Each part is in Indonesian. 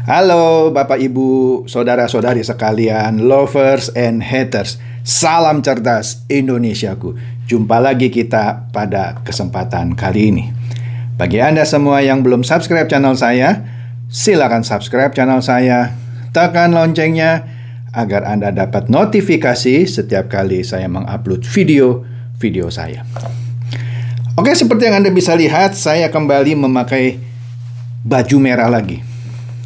Halo Bapak Ibu, saudara-saudari sekalian, lovers and haters. Salam cerdas Indonesiaku. Jumpa lagi kita pada kesempatan kali ini. Bagi Anda semua yang belum subscribe channel saya, silakan subscribe channel saya. Tekan loncengnya agar Anda dapat notifikasi setiap kali saya mengupload video saya. Oke, seperti yang Anda bisa lihat, saya kembali memakai baju merah lagi.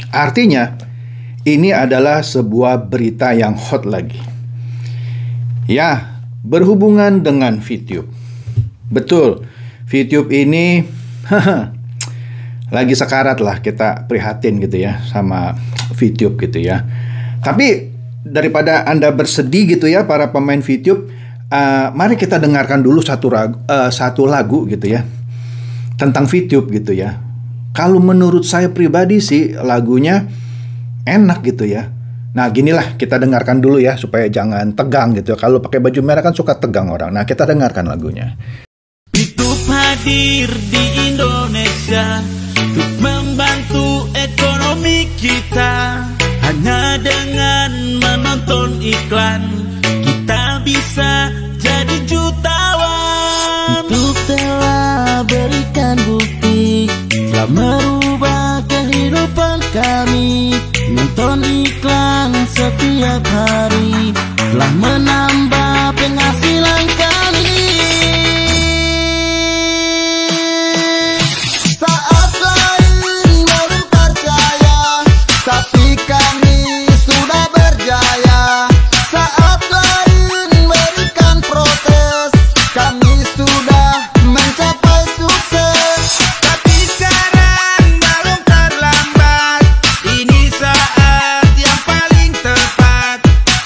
Artinya, ini adalah sebuah berita yang hot lagi. Ya, berhubungan dengan VTube. Betul, VTube ini lagi sekarat lah, kita prihatin gitu ya sama VTube gitu ya. Tapi daripada Anda bersedih gitu ya para pemain VTube, mari kita dengarkan dulu satu lagu gitu ya tentang VTube gitu ya. Kalau menurut saya pribadi sih lagunya enak gitu ya. Nah ginilah, kita dengarkan dulu ya supaya jangan tegang gitu. Kalau pakai baju merah kan suka tegang orang. Nah kita dengarkan lagunya. VTube hadir di Indonesia untuk membantu ekonomi kita. Hanya dengan menonton iklan kita bisa jadi jutawan. VTube telah berikan bukti telah merubah kehidupan kami. Nonton iklan setiap hari telah menambah penghasilan kami. Saat lain belum percaya, tapi kami sudah berjaya. Saat lain berikan protes, kami sudah mencapai sukses. Tapi sekarang belum terlambat. Ini saat yang paling tepat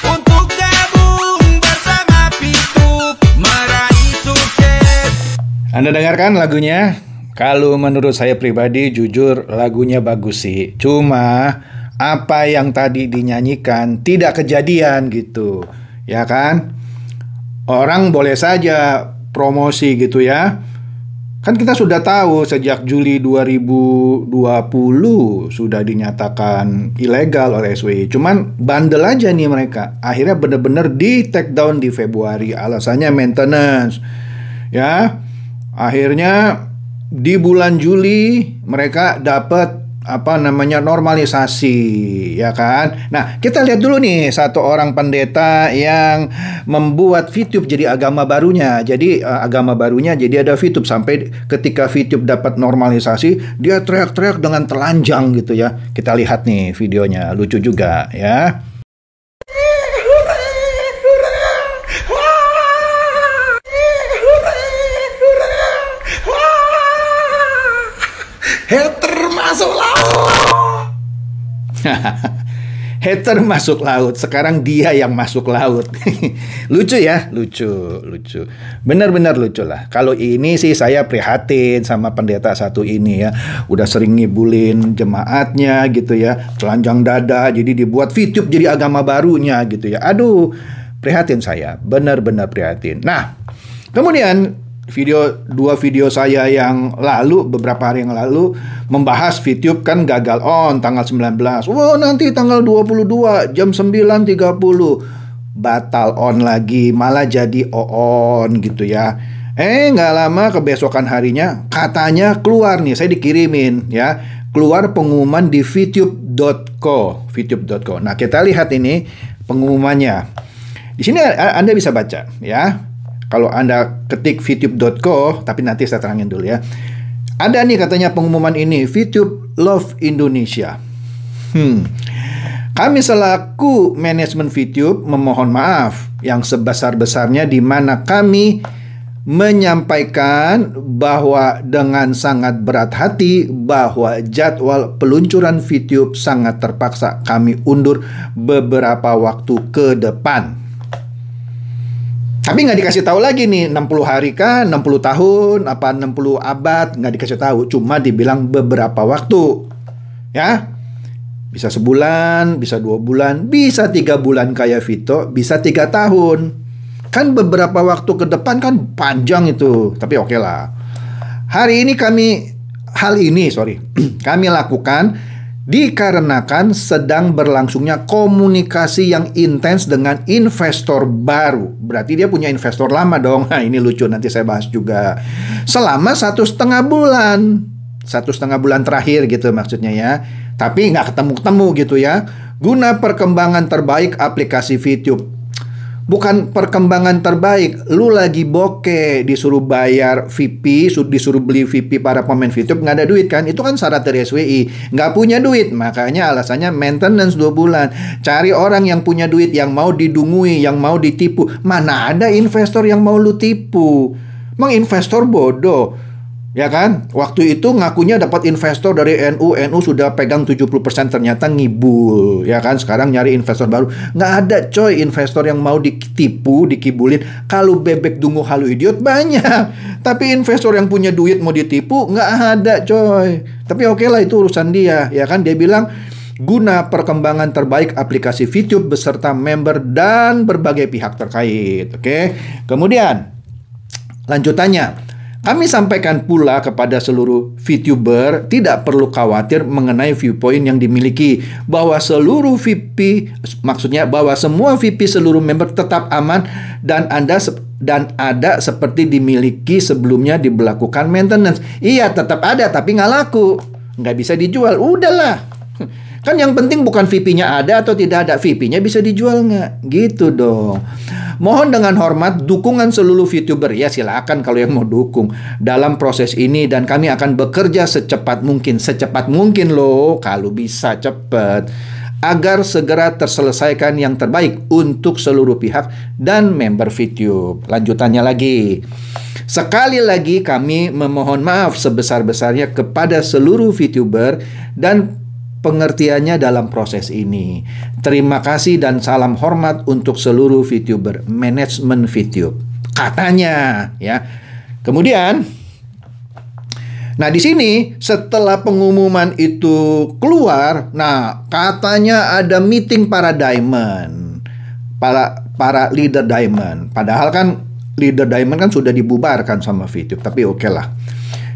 untuk gabung bersama VTube meraih sukses. Anda dengarkan lagunya? Kalau menurut saya pribadi jujur lagunya bagus sih. Cuma apa yang tadi dinyanyikan tidak kejadian gitu. Ya kan? Orang boleh saja promosi gitu ya. Kan kita sudah tahu sejak Juli 2020 sudah dinyatakan ilegal oleh SWI. Cuman bandel aja nih mereka. Akhirnya benar-benar di take down di Februari. Alasannya maintenance. Ya. Akhirnya di bulan Juli mereka dapat normalisasi, ya kan? Nah, kita lihat dulu nih satu orang pendeta yang membuat VTube jadi agama barunya. Jadi agama barunya jadi ada VTube. Sampai ketika VTube dapat normalisasi, dia teriak-teriak dengan telanjang gitu ya. Kita lihat nih videonya, lucu juga ya. Hater masuk laut. Hater masuk laut. Sekarang dia yang masuk laut. Lucu ya, lucu. Benar-benar lucu lah. Kalau ini sih saya prihatin sama pendeta satu ini ya. Udah sering ngibulin jemaatnya gitu ya. Telanjang dada, jadi dibuat VTube jadi agama barunya gitu ya. Aduh, prihatin saya. Benar-benar prihatin. Nah, kemudian dua video saya yang lalu, beberapa hari yang lalu, membahas VTube kan gagal on tanggal 19. Wow, nanti tanggal 22 jam 9.30 batal on lagi, malah jadi on gitu ya. Nggak lama kebesokan harinya katanya keluar nih, saya dikirimin ya, keluar pengumuman di VTube.co. Nah, kita lihat ini pengumumannya. Di sini Anda bisa baca ya. Kalau Anda ketik VTube.co, tapi nanti saya terangin dulu ya. Ada nih katanya pengumuman ini, VTube Love Indonesia. Kami selaku manajemen VTube memohon maaf yang sebesar-besarnya di mana kami menyampaikan bahwa dengan sangat berat hati bahwa jadwal peluncuran VTube sangat terpaksa kami undur beberapa waktu ke depan. Tapi nggak dikasih tahu lagi nih 60 hari kah, 60 tahun, apa 60 abad, nggak dikasih tahu. Cuma dibilang beberapa waktu. Ya, bisa sebulan, bisa 2 bulan, bisa 3 bulan kayak Vito, bisa 3 tahun. Kan beberapa waktu ke depan kan panjang itu. Tapi oke lah. Hal ini kami lakukan dikarenakan sedang berlangsungnya komunikasi yang intens dengan investor baru. Berarti dia punya investor lama dong. Nah, ini lucu, nanti saya bahas juga. Selama 1,5 bulan. 1,5 bulan terakhir gitu maksudnya ya. Tapi nggak ketemu-ketemu gitu ya. Guna perkembangan terbaik aplikasi VTube. Bukan perkembangan terbaik, lu lagi bokeh, disuruh bayar VP, disuruh beli VP para pemain VTube, nggak ada duit kan? Itu kan syarat dari SWI, nggak punya duit, makanya alasannya maintenance 2 bulan. Cari orang yang punya duit, yang mau didungui, yang mau ditipu. Mana ada investor yang mau lu tipu? Emang investor bodoh. Ya kan? Waktu itu ngakunya dapat investor dari NU sudah pegang 70%, ternyata ngibul. Ya kan? Sekarang nyari investor baru. Nggak ada coy investor yang mau ditipu, dikibulin. Kalau bebek dungu halu idiot banyak. Tapi investor yang punya duit mau ditipu, nggak ada coy. Tapi oke lah, itu urusan dia. Ya kan? Dia bilang, guna perkembangan terbaik aplikasi VTube beserta member dan berbagai pihak terkait. Oke? Kemudian, lanjutannya. Kami sampaikan pula kepada seluruh VTuber tidak perlu khawatir mengenai viewpoint yang dimiliki, bahwa seluruh VP, maksudnya bahwa semua VP seluruh member tetap aman dan ada seperti dimiliki sebelumnya diberlakukan maintenance. Iya, tetap ada tapi nggak laku, nggak bisa dijual. Udahlah. Kan yang penting bukan VP-nya ada atau tidak ada, VP-nya bisa dijual nggak? Gitu dong. Mohon dengan hormat dukungan seluruh VTuber. Ya silakan kalau yang mau dukung dalam proses ini, dan kami akan bekerja secepat mungkin. Secepat mungkin loh, kalau bisa cepat. Agar segera terselesaikan yang terbaik untuk seluruh pihak dan member VTube. Lanjutannya lagi. Sekali lagi kami memohon maaf sebesar-besarnya kepada seluruh VTuber dan pengertiannya dalam proses ini. Terima kasih dan salam hormat untuk seluruh VTuber, manajemen VTube. Katanya, ya. Kemudian, nah di sini setelah pengumuman itu keluar, nah katanya ada meeting para diamond, para leader diamond. Padahal kan leader diamond kan sudah dibubarkan sama VTube, tapi oke lah.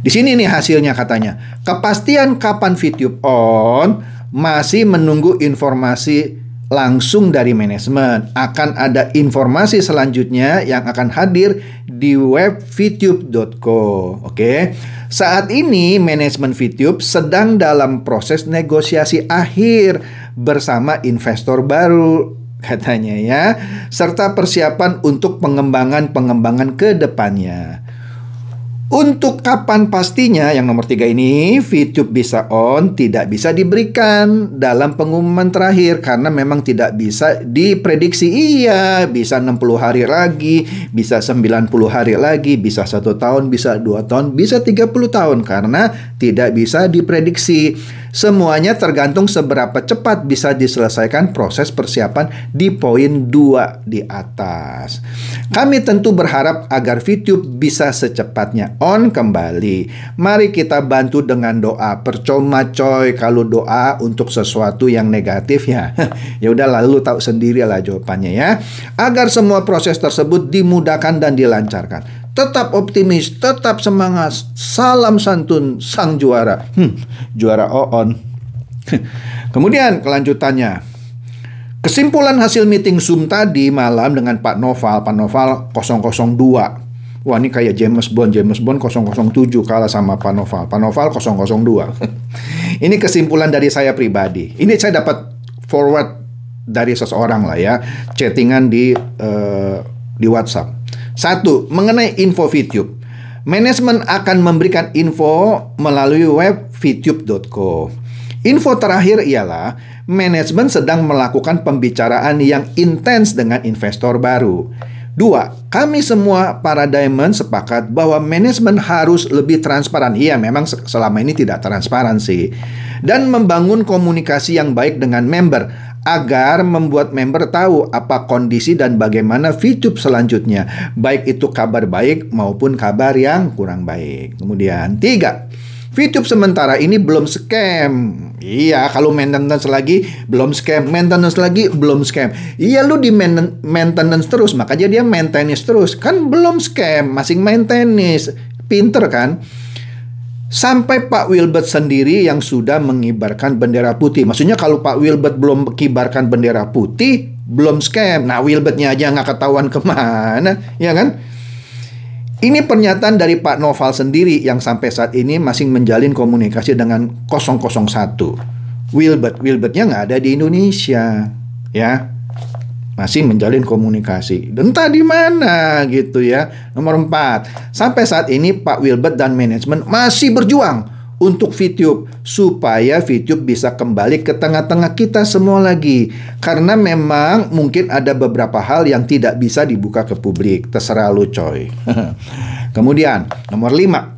Di sini nih hasilnya katanya. Kepastian kapan VTube on masih menunggu informasi langsung dari manajemen. Akan ada informasi selanjutnya yang akan hadir di web vtube.co. Oke. Saat ini manajemen VTube sedang dalam proses negosiasi akhir bersama investor baru, katanya ya, serta persiapan untuk pengembangan ke depannya. Untuk kapan pastinya, yang nomor 3 ini, VTube bisa on, tidak bisa diberikan dalam pengumuman terakhir karena memang tidak bisa diprediksi. Iya, bisa 60 hari lagi, bisa 90 hari lagi, bisa 1 tahun, bisa 2 tahun, bisa 30 tahun karena tidak bisa diprediksi. Semuanya tergantung seberapa cepat bisa diselesaikan proses persiapan di poin 2 di atas. Kami tentu berharap agar VTube bisa secepatnya on kembali. Mari kita bantu dengan doa. Percuma coy kalau doa untuk sesuatu yang negatif ya. Ya udah, lalu tahu sendiri lah jawabannya ya. Agar semua proses tersebut dimudahkan dan dilancarkan. Tetap optimis, tetap semangat. Salam santun sang juara. Juara on. Kemudian kelanjutannya. Kesimpulan hasil meeting Zoom tadi malam dengan Pak Noval 002. Wah, ini kayak James Bond 007 kalah sama Pak Noval 002. Ini kesimpulan dari saya pribadi. Ini saya dapat forward dari seseorang lah ya, chattingan di WhatsApp. 1. Mengenai info VTube. Manajemen akan memberikan info melalui web vtube.co. Info terakhir ialah manajemen sedang melakukan pembicaraan yang intens dengan investor baru. 2. Kami semua para diamond sepakat bahwa manajemen harus lebih transparan. Iya, memang selama ini tidak transparan sih. Dan membangun komunikasi yang baik dengan member agar membuat member tahu apa kondisi dan bagaimana VTube selanjutnya, baik itu kabar baik maupun kabar yang kurang baik. Kemudian 3, VTube sementara ini belum scam. Iya, kalau maintenance lagi belum scam, maintenance lagi belum scam. Iya, lu di maintenance terus, makanya dia maintenance terus. Kan belum scam, masih maintenance. Pinter kan? Sampai Pak Wilbert sendiri yang sudah mengibarkan bendera putih. Maksudnya kalau Pak Wilbert belum mengibarkan bendera putih, belum scam. Nah, Wilbertnya aja nggak ketahuan kemana, ya kan? Ini pernyataan dari Pak Noval sendiri yang sampai saat ini masih menjalin komunikasi dengan 001. Wilbertnya nggak ada di Indonesia, ya. Masih menjalin komunikasi. Dan entah di mana gitu ya. Nomor 4. Sampai saat ini Pak Wilbert dan manajemen masih berjuang untuk VTube supaya VTube bisa kembali ke tengah-tengah kita semua lagi. Karena memang mungkin ada beberapa hal yang tidak bisa dibuka ke publik. Terserah lu coy. Kemudian nomor 5.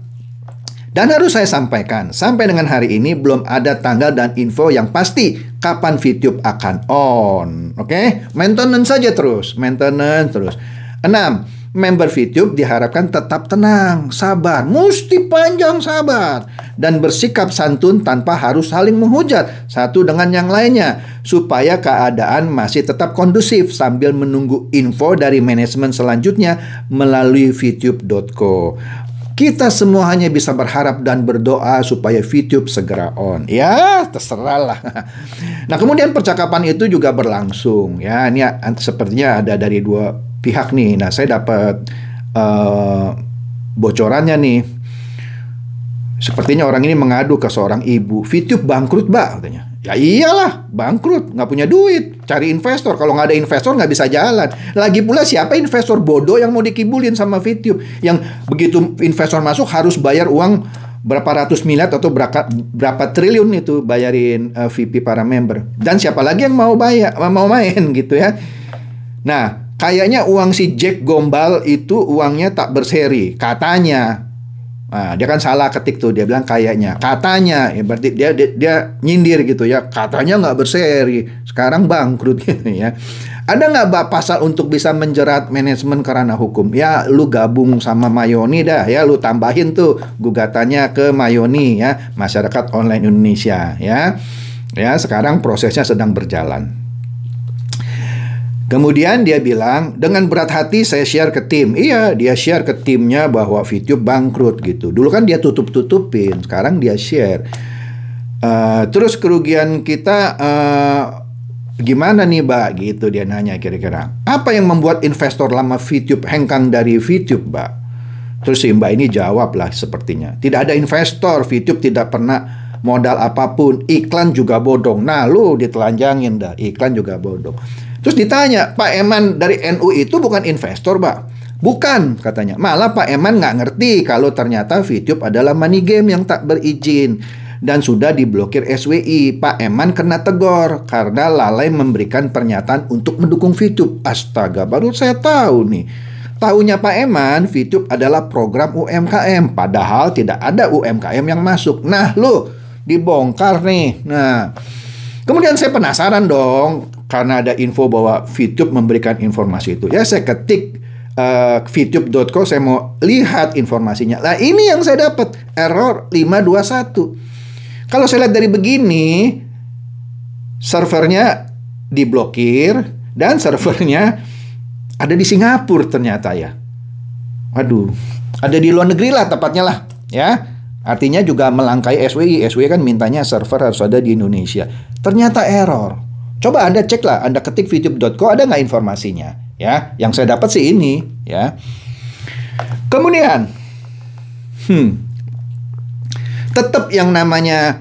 Dan harus saya sampaikan, sampai dengan hari ini belum ada tanggal dan info yang pasti kapan VTube akan on. Oke? Maintenance saja terus, maintenance terus. 6. Member VTube diharapkan tetap tenang, sabar, mesti panjang sabar, dan bersikap santun tanpa harus saling menghujat satu dengan yang lainnya, supaya keadaan masih tetap kondusif sambil menunggu info dari manajemen selanjutnya melalui vtube.co. Kita semua hanya bisa berharap dan berdoa supaya VTube segera on. Ya, terserah lah. Nah, kemudian percakapan itu juga berlangsung. Ya, ini sepertinya ada dari dua pihak nih. Nah, saya dapat bocorannya nih. Sepertinya orang ini mengadu ke seorang ibu. VTube bangkrut, Mbak, katanya. Ya iyalah, bangkrut, nggak punya duit, cari investor. Kalau nggak ada investor nggak bisa jalan. Lagi pula siapa investor bodoh yang mau dikibulin sama VTube? Yang begitu investor masuk harus bayar uang berapa ratus miliar atau berapa triliun itu bayarin VP para member. Dan siapa lagi yang mau main gitu ya? Nah, kayaknya uang si Jack Gombal itu uangnya tak berseri, katanya. Nah, dia kan salah ketik tuh, dia bilang kayaknya, katanya, ya berarti dia nyindir gitu ya, katanya nggak berseri, sekarang bangkrut gitu ya. Ada nggak pasal untuk bisa menjerat manajemen karena hukum? Ya, lu gabung sama Mayoni dah, ya, lu tambahin tuh gugatannya ke Mayoni ya, Masyarakat Online Indonesia ya. Ya, sekarang prosesnya sedang berjalan. Kemudian dia bilang, dengan berat hati saya share ke tim. Iya, dia share ke timnya bahwa VTube bangkrut gitu. Dulu kan dia tutup-tutupin, sekarang dia share. Terus kerugian kita gimana nih, Mbak? Gitu dia nanya kira-kira. Apa yang membuat investor lama VTube hengkang dari VTube, Mbak? Terus si Mbak ini jawab lah sepertinya. Tidak ada investor, VTube tidak pernah modal apapun. Iklan juga bodong. Nah, lu ditelanjangin dah, iklan juga bodong. Terus ditanya, Pak Eman dari NU itu bukan investor, Pak? Bukan, katanya. Malah Pak Eman nggak ngerti kalau ternyata VTube adalah money game yang tak berizin dan sudah diblokir SWI. Pak Eman kena tegur karena lalai memberikan pernyataan untuk mendukung VTube. Astaga, baru saya tahu nih. Tahunya Pak Eman, VTube adalah program UMKM, padahal tidak ada UMKM yang masuk. Nah, lu dibongkar nih. Nah, kemudian saya penasaran dong, karena ada info bahwa VTube memberikan informasi itu. Ya, saya ketik vtube.co, saya mau lihat informasinya. Nah, ini yang saya dapat, error 521. Kalau saya lihat dari begini, servernya diblokir dan servernya ada di Singapura ternyata ya. Waduh, ada di luar negeri lah tepatnya lah, ya. Artinya juga melangkai SWI. SWI kan mintanya server harus ada di Indonesia. Ternyata error. Coba Anda cek lah, Anda ketik vtube.co, ada nggak informasinya? Ya, yang saya dapat sih ini, ya. Kemudian, tetap yang namanya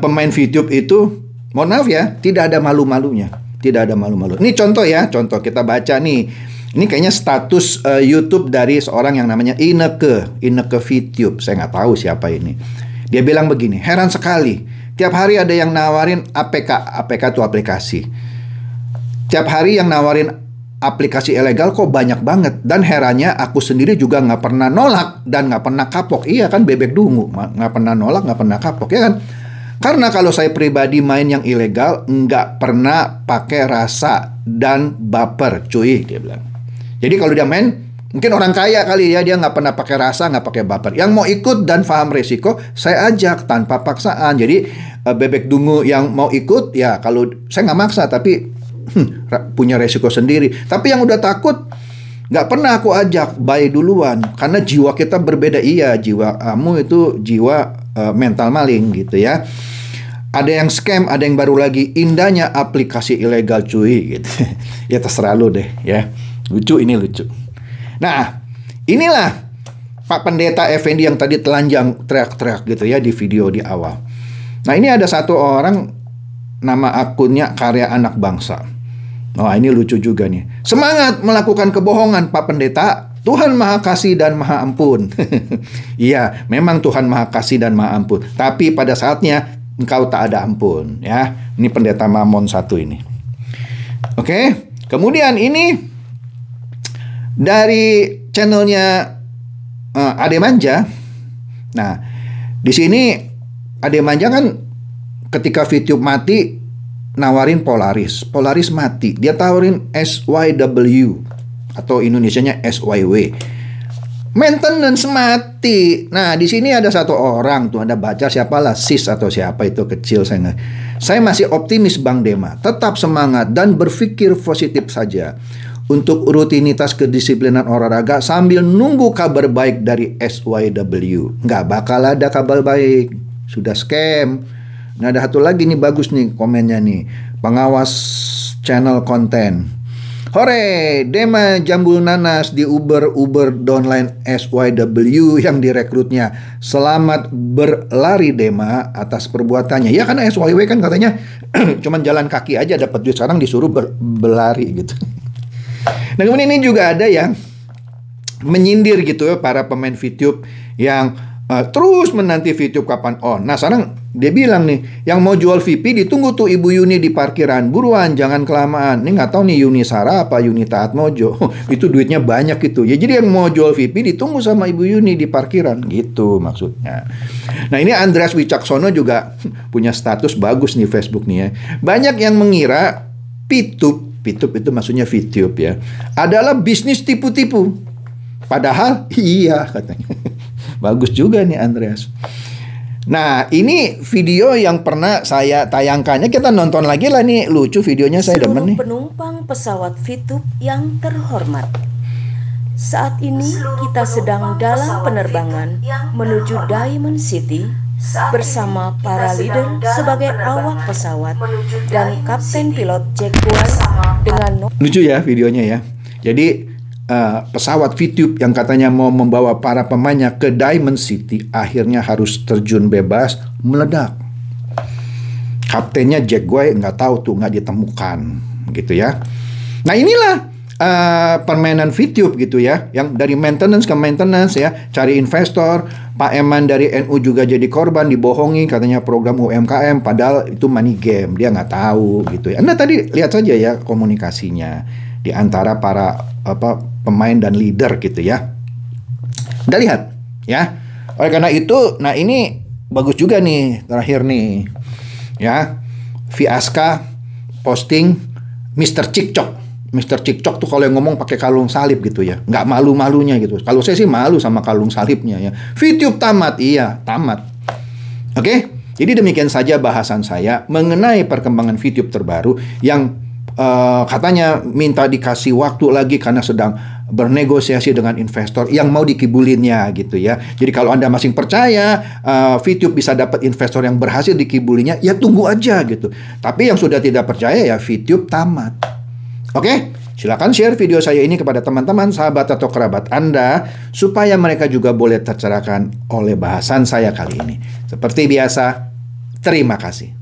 pemain VTube itu, mohon maaf ya, tidak ada malu-malunya, tidak ada malu-malu. Ini contoh ya, contoh kita baca nih. Ini kayaknya status YouTube dari seorang yang namanya Ineke VTube. Saya nggak tahu siapa ini. Dia bilang begini, heran sekali. Tiap hari ada yang nawarin APK itu aplikasi. Tiap hari yang nawarin aplikasi ilegal kok banyak banget. Dan herannya aku sendiri juga nggak pernah nolak dan nggak pernah kapok. Iya kan, bebek dungu, nggak pernah nolak, nggak pernah kapok, ya kan? Karena kalau saya pribadi main yang ilegal nggak pernah pakai rasa dan baper, cuy, dia bilang. Jadi kalau dia main, mungkin orang kaya kali ya, dia nggak pernah pakai rasa, nggak pakai baper. Yang mau ikut dan paham resiko, saya ajak tanpa paksaan. Jadi bebek dungu yang mau ikut, ya kalau saya nggak maksa, tapi punya resiko sendiri. Tapi yang udah takut, Nggak pernah aku ajak buy duluan, karena jiwa kita berbeda. Iya, jiwa kamu itu jiwa mental maling gitu ya. Ada yang scam, ada yang baru lagi. Indahnya aplikasi ilegal cuy gitu. Ya terserah lu deh ya. Lucu, ini lucu. Nah, inilah Pak Pendeta Effendi yang tadi telanjang teriak-teriak gitu ya di video di awal. Nah, ini ada satu orang, nama akunnya Karya Anak Bangsa. Oh, ini lucu juga nih. Semangat melakukan kebohongan Pak Pendeta. Tuhan Maha Kasih dan Maha Ampun. Iya, memang Tuhan Maha Kasih dan Maha Ampun. Tapi pada saatnya engkau tak ada ampun ya. Ini Pendeta Mamon 1 ini. Oke. Kemudian ini dari channelnya Ade Manja. Nah, di sini Ade Manja kan ketika VTube mati nawarin Polaris. Polaris mati. Dia tawarin SYW atau Indonesianya SYW. Maintenance mati. Nah, di sini ada satu orang tuh, Anda baca siapalah, sis atau siapa itu, kecil saya nggak. Saya masih optimis Bang Dema. Tetap semangat dan berpikir positif saja untuk rutinitas kedisiplinan olahraga sambil nunggu kabar baik dari SYW. Nggak bakal ada kabar baik. Sudah scam. Nah, ada satu lagi nih, bagus nih komennya nih. Pengawas channel konten. Hore, Dema jambul nanas di Uber downline SYW yang direkrutnya. Selamat berlari Dema atas perbuatannya. Ya kan SYW kan katanya cuman jalan kaki aja dapat duit, sekarang disuruh berlari gitu. Nah, kemudian ini juga ada yang menyindir gitu ya para pemain VTube yang terus menanti VTube kapan on. Nah, sekarang dia bilang nih, yang mau jual VP ditunggu tuh Ibu Yuni di parkiran. Buruan, jangan kelamaan. Ini nggak tahu nih Yuni Sara apa Yuni Taat Mojo. Itu duitnya banyak gitu. Ya jadi yang mau jual VP ditunggu sama Ibu Yuni di parkiran. Gitu maksudnya. Nah, ini Andreas Wicaksono juga punya status bagus nih Facebook nih ya. Banyak yang mengira VTube itu maksudnya VTube ya, adalah bisnis tipu-tipu. Padahal iya katanya. Bagus juga nih Andreas. Nah, ini video yang pernah saya tayangkannya. Kita nonton lagi lah nih, lucu videonya, saya demen nih. Penumpang pesawat VTube yang terhormat. Saat ini kita sedang dalam penerbangan menuju Diamond City bersama para leader sebagai awak pesawat dan kapten pilot Jack Boy dengan lucu ya videonya ya. Jadi pesawat VTube yang katanya mau membawa para pemainnya ke Diamond City akhirnya harus terjun bebas, meledak. Kaptennya Jack Guy nggak tahu tuh, nggak ditemukan gitu ya. Nah, inilah permainan VTube gitu ya, yang dari maintenance ke maintenance ya, cari investor. Pak Eman dari NU juga jadi korban, dibohongi katanya program UMKM, padahal itu money game, dia nggak tahu gitu ya. Anda tadi lihat saja ya komunikasinya di antara para pemain dan leader gitu ya. Udah lihat ya. Oleh karena itu, nah ini bagus juga nih terakhir nih ya. Viaska posting Mr. Cikcok. Mr. Cikcok tuh kalau yang ngomong pakai kalung salib gitu ya, nggak malu-malunya gitu. Kalau saya sih malu sama kalung salibnya ya. VTube tamat, iya tamat. Oke, jadi demikian saja bahasan saya mengenai perkembangan VTube terbaru yang katanya minta dikasih waktu lagi karena sedang bernegosiasi dengan investor yang mau dikibulinnya gitu ya. Jadi kalau Anda masih percaya VTube bisa dapat investor yang berhasil dikibulinya, ya tunggu aja gitu. Tapi yang sudah tidak percaya ya VTube tamat. Oke, silakan share video saya ini kepada teman-teman, sahabat atau kerabat Anda supaya mereka juga boleh tercerahkan oleh bahasan saya kali ini. Seperti biasa, terima kasih.